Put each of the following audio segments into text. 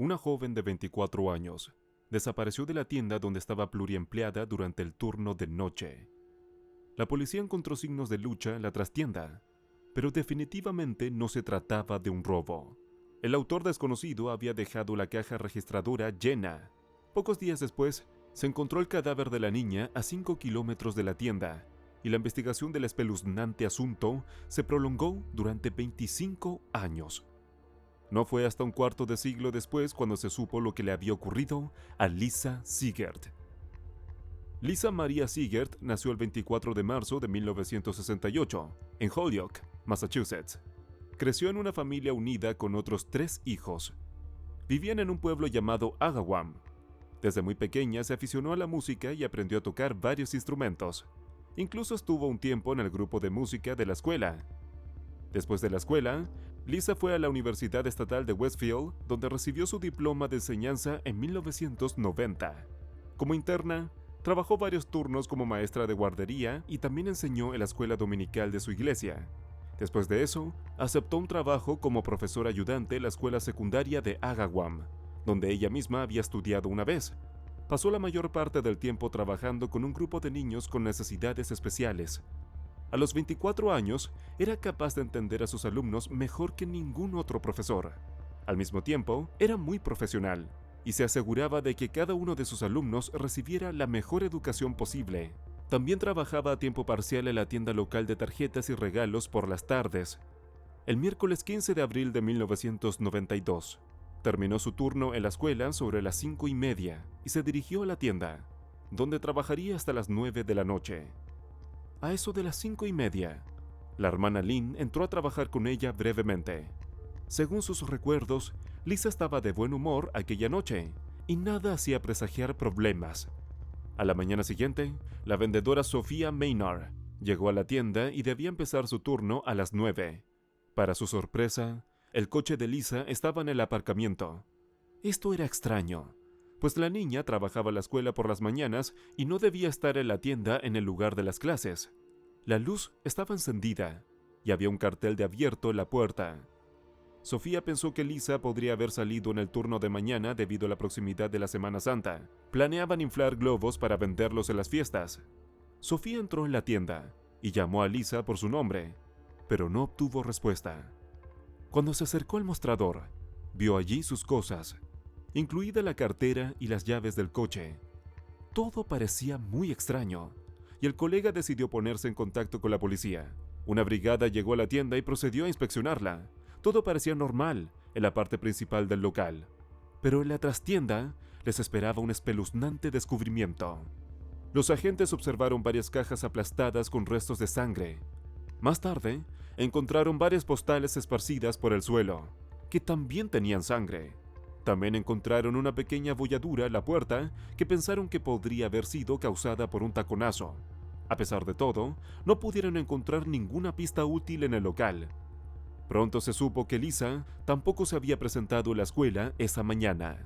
una joven de 24 años, desapareció de la tienda donde estaba pluriempleada durante el turno de noche. La policía encontró signos de lucha en la trastienda, pero definitivamente no se trataba de un robo. El autor desconocido había dejado la caja registradora llena. Pocos días después, se encontró el cadáver de la niña a 5 kilómetros de la tienda, y la investigación del espeluznante asunto se prolongó durante 25 años. No fue hasta un cuarto de siglo después cuando se supo lo que le había ocurrido a Lisa Siegert. Lisa Maria Siegert nació el 24 de marzo de 1968 en Holyoke, Massachusetts. Creció en una familia unida con otros 3 hijos. Vivían en un pueblo llamado Agawam. Desde muy pequeña se aficionó a la música y aprendió a tocar varios instrumentos. Incluso estuvo un tiempo en el grupo de música de la escuela. Después de la escuela, Lisa fue a la Universidad Estatal de Westfield, donde recibió su diploma de enseñanza en 1990. Como interna, trabajó varios turnos como maestra de guardería y también enseñó en la escuela dominical de su iglesia. Después de eso, aceptó un trabajo como profesora ayudante en la escuela secundaria de Agawam, donde ella misma había estudiado una vez. Pasó la mayor parte del tiempo trabajando con un grupo de niños con necesidades especiales. A los 24 años, era capaz de entender a sus alumnos mejor que ningún otro profesor. Al mismo tiempo, era muy profesional y se aseguraba de que cada uno de sus alumnos recibiera la mejor educación posible. También trabajaba a tiempo parcial en la tienda local de tarjetas y regalos por las tardes. El miércoles 15 de abril de 1992, terminó su turno en la escuela sobre las 5:30 y se dirigió a la tienda, donde trabajaría hasta las 9 de la noche. A eso de las 5:30, la hermana Lynn entró a trabajar con ella brevemente. Según sus recuerdos, Lisa estaba de buen humor aquella noche y nada hacía presagiar problemas. A la mañana siguiente, la vendedora Sofía Maynard llegó a la tienda y debía empezar su turno a las 9. Para su sorpresa, el coche de Lisa estaba en el aparcamiento. Esto era extraño, pues la niña trabajaba en la escuela por las mañanas y no debía estar en la tienda en el lugar de las clases. La luz estaba encendida y había un cartel de abierto en la puerta. Sofía pensó que Lisa podría haber salido en el turno de mañana debido a la proximidad de la Semana Santa. Planeaban inflar globos para venderlos en las fiestas. Sofía entró en la tienda y llamó a Lisa por su nombre, pero no obtuvo respuesta. Cuando se acercó al mostrador, vio allí sus cosas, incluida la cartera y las llaves del coche. Todo parecía muy extraño, y el colega decidió ponerse en contacto con la policía. Una brigada llegó a la tienda y procedió a inspeccionarla. Todo parecía normal en la parte principal del local, pero en la trastienda les esperaba un espeluznante descubrimiento. Los agentes observaron varias cajas aplastadas con restos de sangre. Más tarde, encontraron varias postales esparcidas por el suelo, que también tenían sangre. También encontraron una pequeña abolladura en la puerta que pensaron que podría haber sido causada por un taconazo. A pesar de todo, no pudieron encontrar ninguna pista útil en el local. Pronto se supo que Lisa tampoco se había presentado en la escuela esa mañana.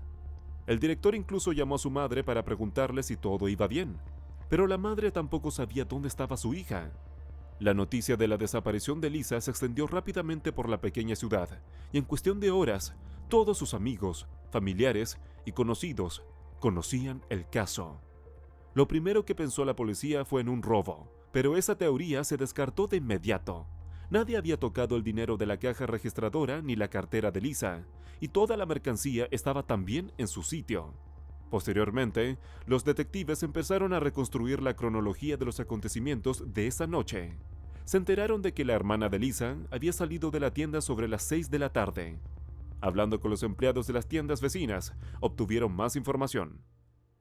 El director incluso llamó a su madre para preguntarle si todo iba bien, pero la madre tampoco sabía dónde estaba su hija. La noticia de la desaparición de Lisa se extendió rápidamente por la pequeña ciudad, y en cuestión de horas, todos sus amigos, familiares y conocidos conocían el caso. Lo primero que pensó la policía fue en un robo, pero esa teoría se descartó de inmediato. Nadie había tocado el dinero de la caja registradora ni la cartera de Lisa, y toda la mercancía estaba también en su sitio. Posteriormente, los detectives empezaron a reconstruir la cronología de los acontecimientos de esa noche. Se enteraron de que la hermana de Lisa había salido de la tienda sobre las 6 de la tarde. Hablando con los empleados de las tiendas vecinas, obtuvieron más información.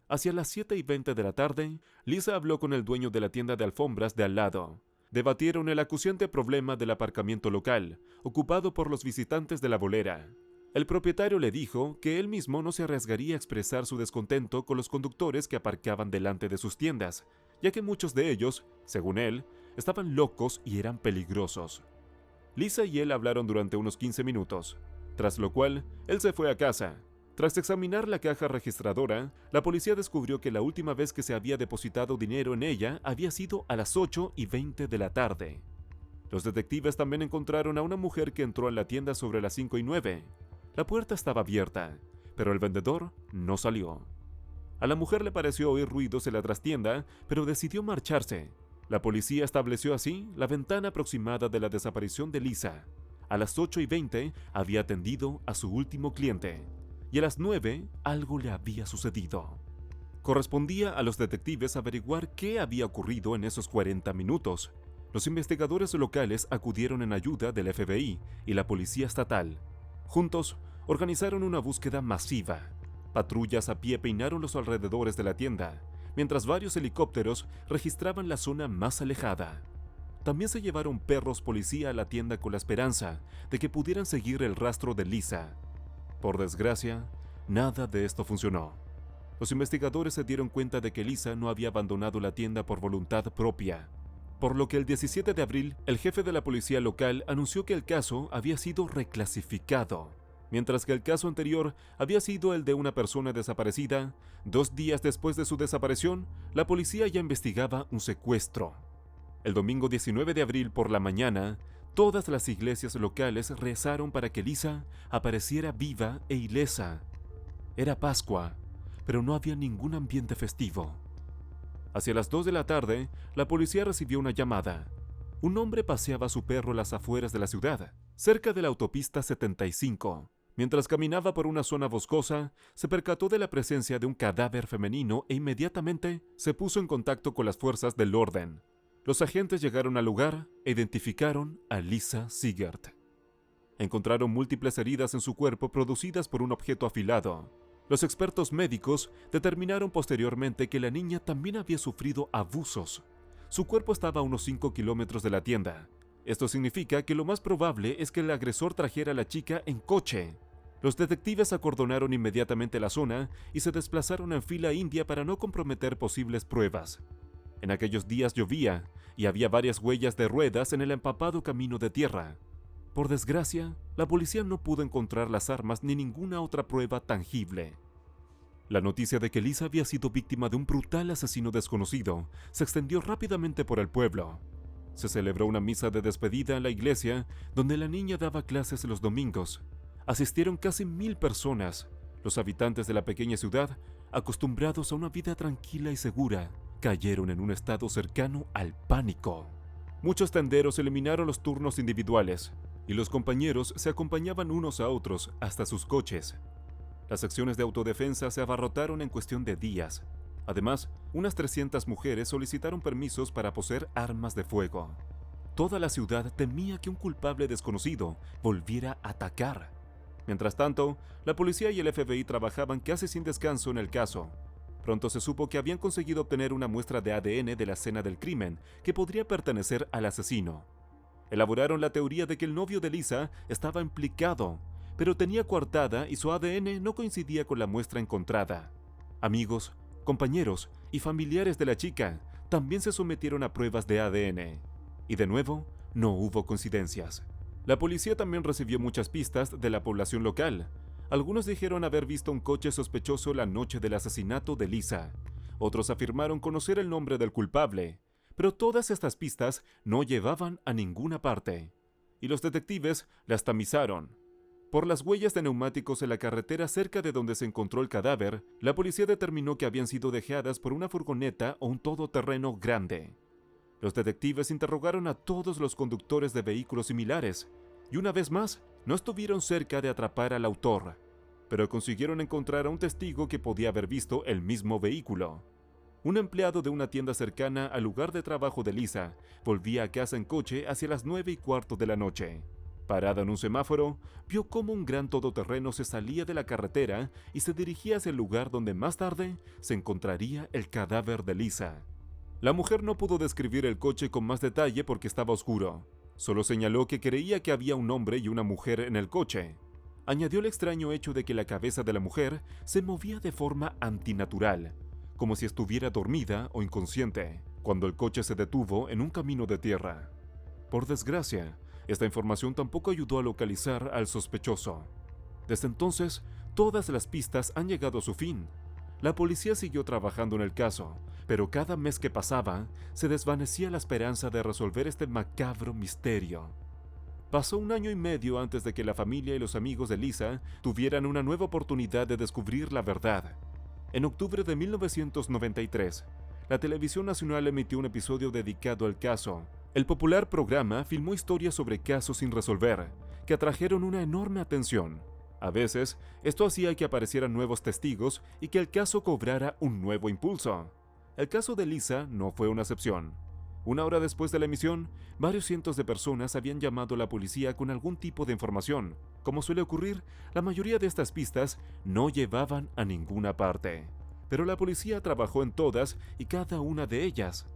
Hacia las 7:20 de la tarde, Lisa habló con el dueño de la tienda de alfombras de al lado. Debatieron el acuciante problema del aparcamiento local, ocupado por los visitantes de la bolera. El propietario le dijo que él mismo no se arriesgaría a expresar su descontento con los conductores que aparcaban delante de sus tiendas, ya que muchos de ellos, según él, estaban locos y eran peligrosos. Lisa y él hablaron durante unos 15 minutos, tras lo cual él se fue a casa. Tras examinar la caja registradora, la policía descubrió que la última vez que se había depositado dinero en ella había sido a las 8:20 de la tarde. Los detectives también encontraron a una mujer que entró en la tienda sobre las 5:09. La puerta estaba abierta, pero el vendedor no salió. A la mujer le pareció oír ruidos en la trastienda, pero decidió marcharse. La policía estableció así la ventana aproximada de la desaparición de Lisa. A las 8:20 había atendido a su último cliente, y a las 9 algo le había sucedido. Correspondía a los detectives averiguar qué había ocurrido en esos 40 minutos. Los investigadores locales acudieron en ayuda del FBI y la policía estatal. Juntos, organizaron una búsqueda masiva. Patrullas a pie peinaron los alrededores de la tienda, mientras varios helicópteros registraban la zona más alejada. También se llevaron perros policía a la tienda con la esperanza de que pudieran seguir el rastro de Lisa. Por desgracia, nada de esto funcionó. Los investigadores se dieron cuenta de que Lisa no había abandonado la tienda por voluntad propia, por lo que el 17 de abril el jefe de la policía local anunció que el caso había sido reclasificado. Mientras que el caso anterior había sido el de una persona desaparecida, 2 días después de su desaparición, la policía ya investigaba un secuestro. El domingo 19 de abril por la mañana, todas las iglesias locales rezaron para que Lisa apareciera viva e ilesa. Era Pascua, pero no había ningún ambiente festivo. Hacia las 2 de la tarde, la policía recibió una llamada. Un hombre paseaba a su perro a las afueras de la ciudad, cerca de la autopista 75. Mientras caminaba por una zona boscosa, se percató de la presencia de un cadáver femenino e inmediatamente se puso en contacto con las fuerzas del orden. Los agentes llegaron al lugar e identificaron a Lisa Siegert. Encontraron múltiples heridas en su cuerpo producidas por un objeto afilado. Los expertos médicos determinaron posteriormente que la niña también había sufrido abusos. Su cuerpo estaba a unos 5 kilómetros de la tienda. Esto significa que lo más probable es que el agresor trajera a la chica en coche. Los detectives acordonaron inmediatamente la zona y se desplazaron en fila india para no comprometer posibles pruebas. En aquellos días llovía y había varias huellas de ruedas en el empapado camino de tierra. Por desgracia, la policía no pudo encontrar las armas ni ninguna otra prueba tangible. La noticia de que Lisa había sido víctima de un brutal asesino desconocido se extendió rápidamente por el pueblo. Se celebró una misa de despedida en la iglesia donde la niña daba clases los domingos. Asistieron casi 1000 personas. Los habitantes de la pequeña ciudad, acostumbrados a una vida tranquila y segura, cayeron en un estado cercano al pánico. Muchos tenderos eliminaron los turnos individuales y los compañeros se acompañaban unos a otros hasta sus coches. Las secciones de autodefensa se abarrotaron en cuestión de días. Además, unas 300 mujeres solicitaron permisos para poseer armas de fuego. Toda la ciudad temía que un culpable desconocido volviera a atacar. Mientras tanto, la policía y el FBI trabajaban casi sin descanso en el caso. Pronto se supo que habían conseguido obtener una muestra de ADN de la escena del crimen que podría pertenecer al asesino. Elaboraron la teoría de que el novio de Lisa estaba implicado, pero tenía coartada y su ADN no coincidía con la muestra encontrada. Amigos, compañeros y familiares de la chica también se sometieron a pruebas de ADN. Y de nuevo, no hubo coincidencias. La policía también recibió muchas pistas de la población local. Algunos dijeron haber visto un coche sospechoso la noche del asesinato de Lisa. Otros afirmaron conocer el nombre del culpable. Pero todas estas pistas no llevaban a ninguna parte. Y los detectives las tamizaron. Por las huellas de neumáticos en la carretera cerca de donde se encontró el cadáver, la policía determinó que habían sido dejadas por una furgoneta o un todoterreno grande. Los detectives interrogaron a todos los conductores de vehículos similares, y una vez más, no estuvieron cerca de atrapar al autor, pero consiguieron encontrar a un testigo que podía haber visto el mismo vehículo. Un empleado de una tienda cercana al lugar de trabajo de Lisa volvía a casa en coche hacia las 9:15 de la noche. Parada en un semáforo, vio cómo un gran todoterreno se salía de la carretera y se dirigía hacia el lugar donde más tarde se encontraría el cadáver de Lisa. La mujer no pudo describir el coche con más detalle porque estaba oscuro. Solo señaló que creía que había un hombre y una mujer en el coche. Añadió el extraño hecho de que la cabeza de la mujer se movía de forma antinatural, como si estuviera dormida o inconsciente, cuando el coche se detuvo en un camino de tierra. Por desgracia, esta información tampoco ayudó a localizar al sospechoso. Desde entonces, todas las pistas han llegado a su fin. La policía siguió trabajando en el caso, pero cada mes que pasaba, se desvanecía la esperanza de resolver este macabro misterio. Pasó 1 año y medio antes de que la familia y los amigos de Lisa tuvieran una nueva oportunidad de descubrir la verdad. En octubre de 1993, la televisión nacional emitió un episodio dedicado al caso. El popular programa filmó historias sobre casos sin resolver, que atrajeron una enorme atención. A veces, esto hacía que aparecieran nuevos testigos y que el caso cobrara un nuevo impulso. El caso de Lisa no fue una excepción. 1 hora después de la emisión, varios cientos de personas habían llamado a la policía con algún tipo de información. Como suele ocurrir, la mayoría de estas pistas no llevaban a ninguna parte. Pero la policía trabajó en todas y cada una de ellas.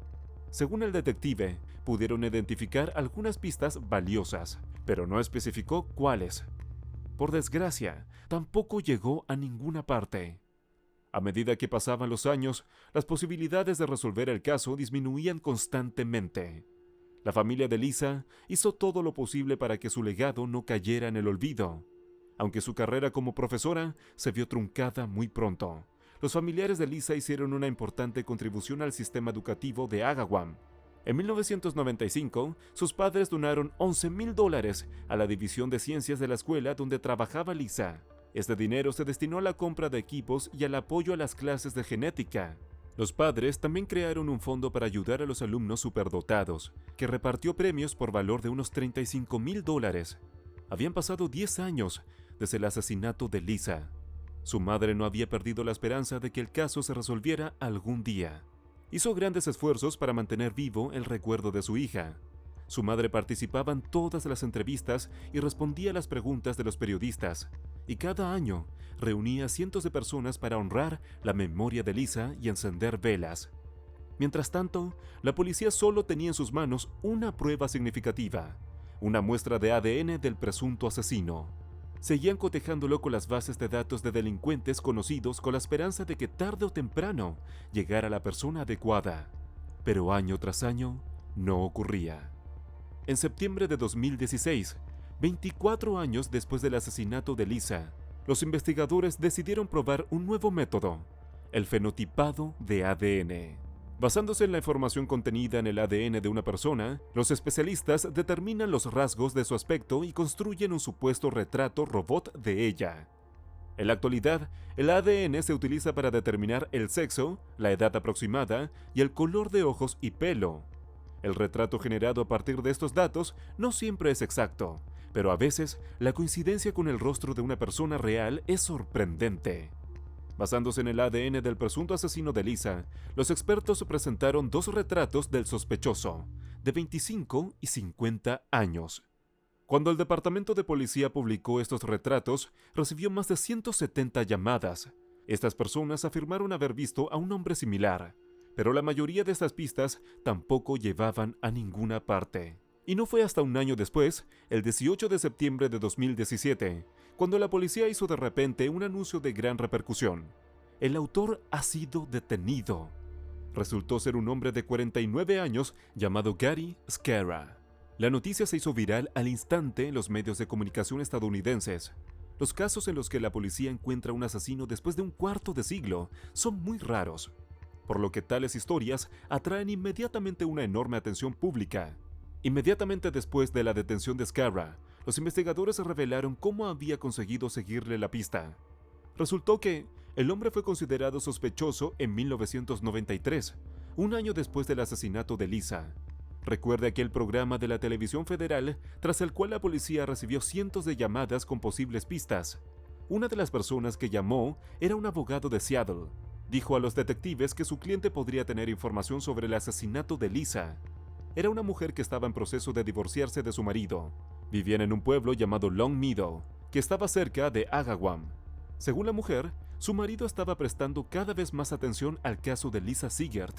Según el detective, pudieron identificar algunas pistas valiosas, pero no especificó cuáles. Por desgracia, tampoco llegó a ninguna parte. A medida que pasaban los años, las posibilidades de resolver el caso disminuían constantemente. La familia de Lisa hizo todo lo posible para que su legado no cayera en el olvido. Aunque su carrera como profesora se vio truncada muy pronto, los familiares de Lisa hicieron una importante contribución al sistema educativo de Agawam. En 1995, sus padres donaron $11,000 a la división de ciencias de la escuela donde trabajaba Lisa. Este dinero se destinó a la compra de equipos y al apoyo a las clases de genética. Los padres también crearon un fondo para ayudar a los alumnos superdotados, que repartió premios por valor de unos $35,000. Habían pasado 10 años desde el asesinato de Lisa. Su madre no había perdido la esperanza de que el caso se resolviera algún día. Hizo grandes esfuerzos para mantener vivo el recuerdo de su hija. Su madre participaba en todas las entrevistas y respondía a las preguntas de los periodistas, y cada año reunía a cientos de personas para honrar la memoria de Lisa y encender velas. Mientras tanto, la policía solo tenía en sus manos una prueba significativa, una muestra de ADN del presunto asesino. Seguían cotejándolo con las bases de datos de delincuentes conocidos con la esperanza de que tarde o temprano llegara la persona adecuada. Pero año tras año, no ocurría. En septiembre de 2016, 24 años después del asesinato de Lisa, los investigadores decidieron probar un nuevo método, el fenotipado de ADN. Basándose en la información contenida en el ADN de una persona, los especialistas determinan los rasgos de su aspecto y construyen un supuesto retrato robot de ella. En la actualidad, el ADN se utiliza para determinar el sexo, la edad aproximada y el color de ojos y pelo. El retrato generado a partir de estos datos no siempre es exacto, pero a veces la coincidencia con el rostro de una persona real es sorprendente. Basándose en el ADN del presunto asesino de Lisa, los expertos presentaron 2 retratos del sospechoso, de 25 y 50 años. Cuando el departamento de policía publicó estos retratos, recibió más de 170 llamadas. Estas personas afirmaron haber visto a un hombre similar, pero la mayoría de estas pistas tampoco llevaban a ninguna parte. Y no fue hasta un año después, el 18 de septiembre de 2017, cuando la policía hizo de repente un anuncio de gran repercusión. El autor ha sido detenido. Resultó ser un hombre de 49 años llamado Gary Scarra. La noticia se hizo viral al instante en los medios de comunicación estadounidenses. Los casos en los que la policía encuentra un asesino después de un cuarto de siglo son muy raros, por lo que tales historias atraen inmediatamente una enorme atención pública. Inmediatamente después de la detención de Scarra, los investigadores revelaron cómo había conseguido seguirle la pista. Resultó que el hombre fue considerado sospechoso en 1993, un año después del asesinato de Lisa. Recuerde aquel programa de la televisión federal tras el cual la policía recibió cientos de llamadas con posibles pistas. Una de las personas que llamó era un abogado de Seattle. Dijo a los detectives que su cliente podría tener información sobre el asesinato de Lisa. Era una mujer que estaba en proceso de divorciarse de su marido. Vivían en un pueblo llamado Long Meadow, que estaba cerca de Agawam. Según la mujer, su marido estaba prestando cada vez más atención al caso de Lisa Siegert.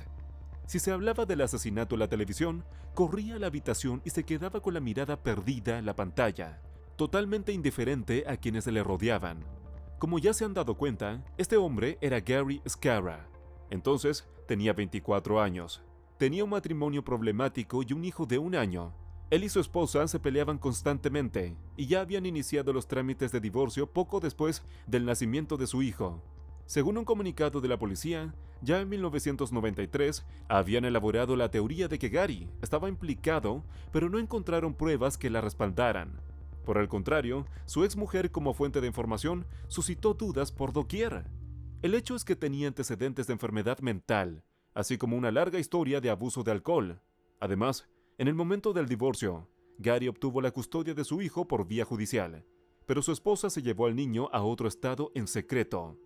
Si se hablaba del asesinato en la televisión, corría a la habitación y se quedaba con la mirada perdida en la pantalla, totalmente indiferente a quienes le rodeaban. Como ya se han dado cuenta, este hombre era Gary Scarra. Entonces, tenía 24 años. Tenía un matrimonio problemático y un hijo de 1 año. Él y su esposa se peleaban constantemente y ya habían iniciado los trámites de divorcio poco después del nacimiento de su hijo. Según un comunicado de la policía, Ya en 1993 habían elaborado la teoría de que Gary estaba implicado, pero no encontraron pruebas que la respaldaran. Por el contrario, su exmujer como fuente de información suscitó dudas por doquier. El hecho es que tenía antecedentes de enfermedad mental, así como una larga historia de abuso de alcohol. Además, en el momento del divorcio, Gary obtuvo la custodia de su hijo por vía judicial, pero su esposa se llevó al niño a otro estado en secreto.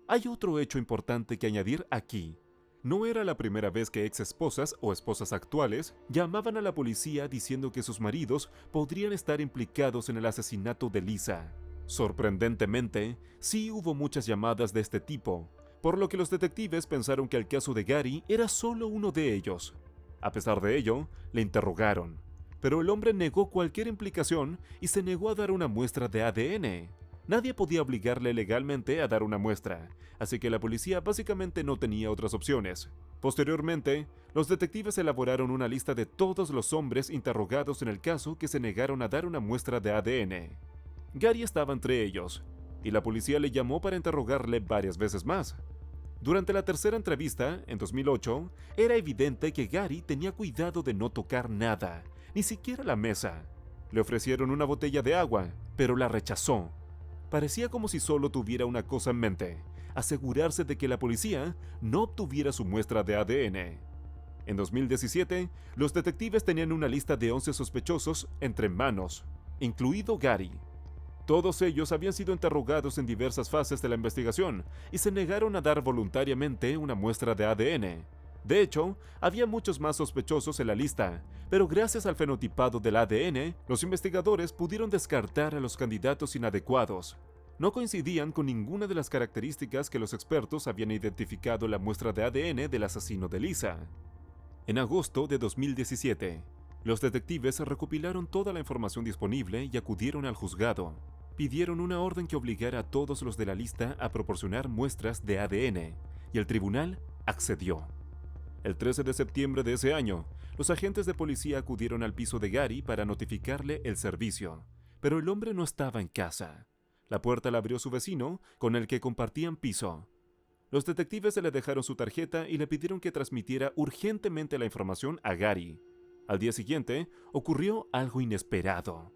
Hay otro hecho importante que añadir aquí. No era la primera vez que ex esposas o esposas actuales llamaban a la policía diciendo que sus maridos podrían estar implicados en el asesinato de Lisa. Sorprendentemente, sí hubo muchas llamadas de este tipo, por lo que los detectives pensaron que el caso de Gary era solo uno de ellos. A pesar de ello, le interrogaron, pero el hombre negó cualquier implicación y se negó a dar una muestra de ADN. Nadie podía obligarle legalmente a dar una muestra, así que la policía básicamente no tenía otras opciones. Posteriormente, los detectives elaboraron una lista de todos los hombres interrogados en el caso que se negaron a dar una muestra de ADN. Gary estaba entre ellos, y la policía le llamó para interrogarle varias veces más. Durante la tercera entrevista, en 2008, era evidente que Gary tenía cuidado de no tocar nada, ni siquiera la mesa. Le ofrecieron una botella de agua, pero la rechazó. Parecía como si solo tuviera una cosa en mente: asegurarse de que la policía no obtuviera su muestra de ADN. En 2017, los detectives tenían una lista de 11 sospechosos entre manos, incluido Gary. Todos ellos habían sido interrogados en diversas fases de la investigación y se negaron a dar voluntariamente una muestra de ADN. De hecho, había muchos más sospechosos en la lista, pero gracias al fenotipado del ADN, los investigadores pudieron descartar a los candidatos inadecuados. No coincidían con ninguna de las características que los expertos habían identificado en la muestra de ADN del asesino de Lisa. En agosto de 2017, los detectives recopilaron toda la información disponible y acudieron al juzgado. Pidieron una orden que obligara a todos los de la lista a proporcionar muestras de ADN, y el tribunal accedió. El 13 de septiembre de ese año, los agentes de policía acudieron al piso de Gary para notificarle el servicio, pero el hombre no estaba en casa. La puerta la abrió su vecino, con el que compartían piso. Los detectives le dejaron su tarjeta y le pidieron que transmitiera urgentemente la información a Gary. Al día siguiente, ocurrió algo inesperado.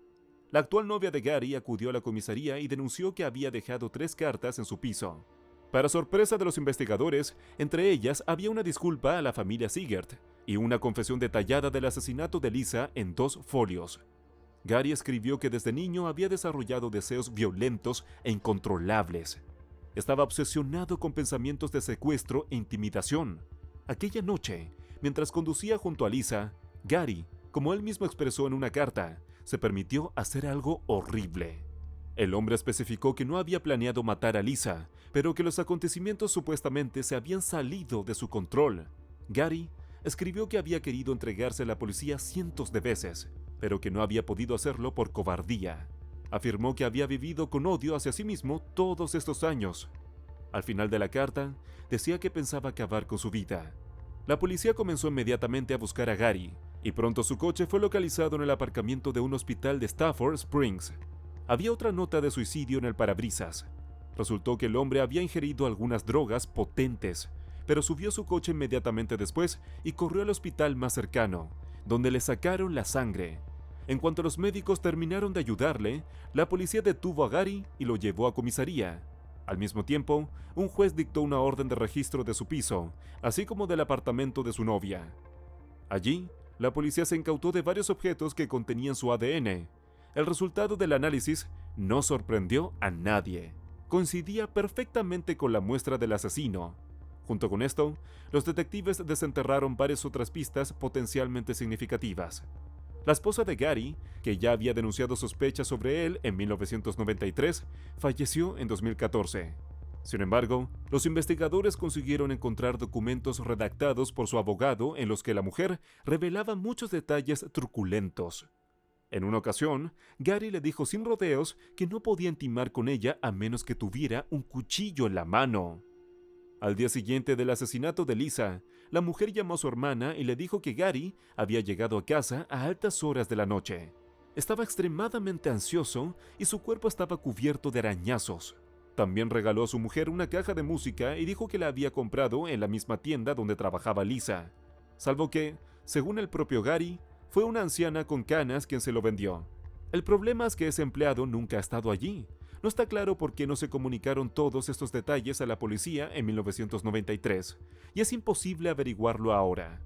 La actual novia de Gary acudió a la comisaría y denunció que había dejado 3 cartas en su piso. Para sorpresa de los investigadores, entre ellas había una disculpa a la familia Siegert y una confesión detallada del asesinato de Lisa en 2 folios. Gary escribió que desde niño había desarrollado deseos violentos e incontrolables. Estaba obsesionado con pensamientos de secuestro e intimidación. Aquella noche, mientras conducía junto a Lisa, Gary, como él mismo expresó en una carta, se permitió hacer algo horrible. El hombre especificó que no había planeado matar a Lisa, pero que los acontecimientos supuestamente se habían salido de su control. Gary escribió que había querido entregarse a la policía cientos de veces, pero que no había podido hacerlo por cobardía. Afirmó que había vivido con odio hacia sí mismo todos estos años. Al final de la carta, decía que pensaba acabar con su vida. La policía comenzó inmediatamente a buscar a Gary, y pronto su coche fue localizado en el aparcamiento de un hospital de Stafford Springs. Había otra nota de suicidio en el parabrisas. Resultó que el hombre había ingerido algunas drogas potentes, pero subió su coche inmediatamente después y corrió al hospital más cercano, donde le sacaron la sangre. En cuanto los médicos terminaron de ayudarle, la policía detuvo a Gary y lo llevó a comisaría. Al mismo tiempo, un juez dictó una orden de registro de su piso, así como del apartamento de su novia. Allí, la policía se incautó de varios objetos que contenían su ADN. El resultado del análisis no sorprendió a nadie. Coincidía perfectamente con la muestra del asesino. Junto con esto, los detectives desenterraron varias otras pistas potencialmente significativas. La esposa de Gary, que ya había denunciado sospechas sobre él en 1993, falleció en 2014. Sin embargo, los investigadores consiguieron encontrar documentos redactados por su abogado en los que la mujer revelaba muchos detalles truculentos. En una ocasión, Gary le dijo sin rodeos que no podía intimar con ella a menos que tuviera un cuchillo en la mano. Al día siguiente del asesinato de Lisa, la mujer llamó a su hermana y le dijo que Gary había llegado a casa a altas horas de la noche. Estaba extremadamente ansioso y su cuerpo estaba cubierto de arañazos. También regaló a su mujer una caja de música y dijo que la había comprado en la misma tienda donde trabajaba Lisa, salvo que, según el propio Gary, fue una anciana con canas quien se lo vendió. El problema es que ese empleado nunca ha estado allí. No está claro por qué no se comunicaron todos estos detalles a la policía en 1993, y es imposible averiguarlo ahora.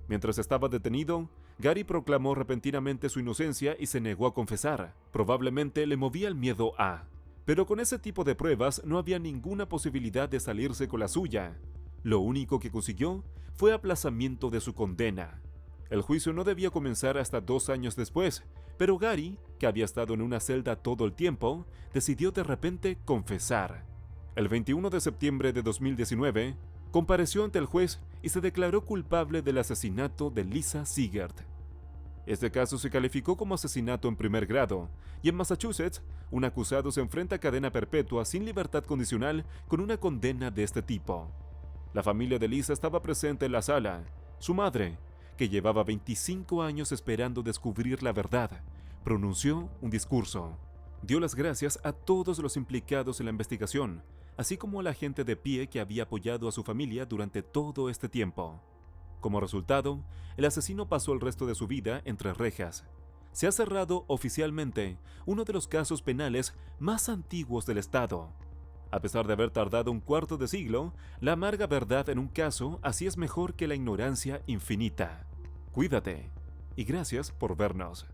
Mientras estaba detenido, Gary proclamó repentinamente su inocencia y se negó a confesar. Probablemente le movía el miedo a... Pero con ese tipo de pruebas no había ninguna posibilidad de salirse con la suya. Lo único que consiguió fue aplazamiento de su condena. El juicio no debía comenzar hasta 2 años después, pero Gary, que había estado en una celda todo el tiempo, decidió de repente confesar. El 21 de septiembre de 2019, compareció ante el juez y se declaró culpable del asesinato de Lisa Siegert. Este caso se calificó como asesinato en primer grado, y en Massachusetts, un acusado se enfrenta a cadena perpetua sin libertad condicional con una condena de este tipo. La familia de Lisa estaba presente en la sala. Su madre, que llevaba 25 años esperando descubrir la verdad, pronunció un discurso. Dio las gracias a todos los implicados en la investigación, así como a la gente de pie que había apoyado a su familia durante todo este tiempo. Como resultado, el asesino pasó el resto de su vida entre rejas. Se ha cerrado oficialmente uno de los casos penales más antiguos del estado. A pesar de haber tardado un cuarto de siglo, la amarga verdad en un caso así es mejor que la ignorancia infinita. Cuídate y gracias por vernos.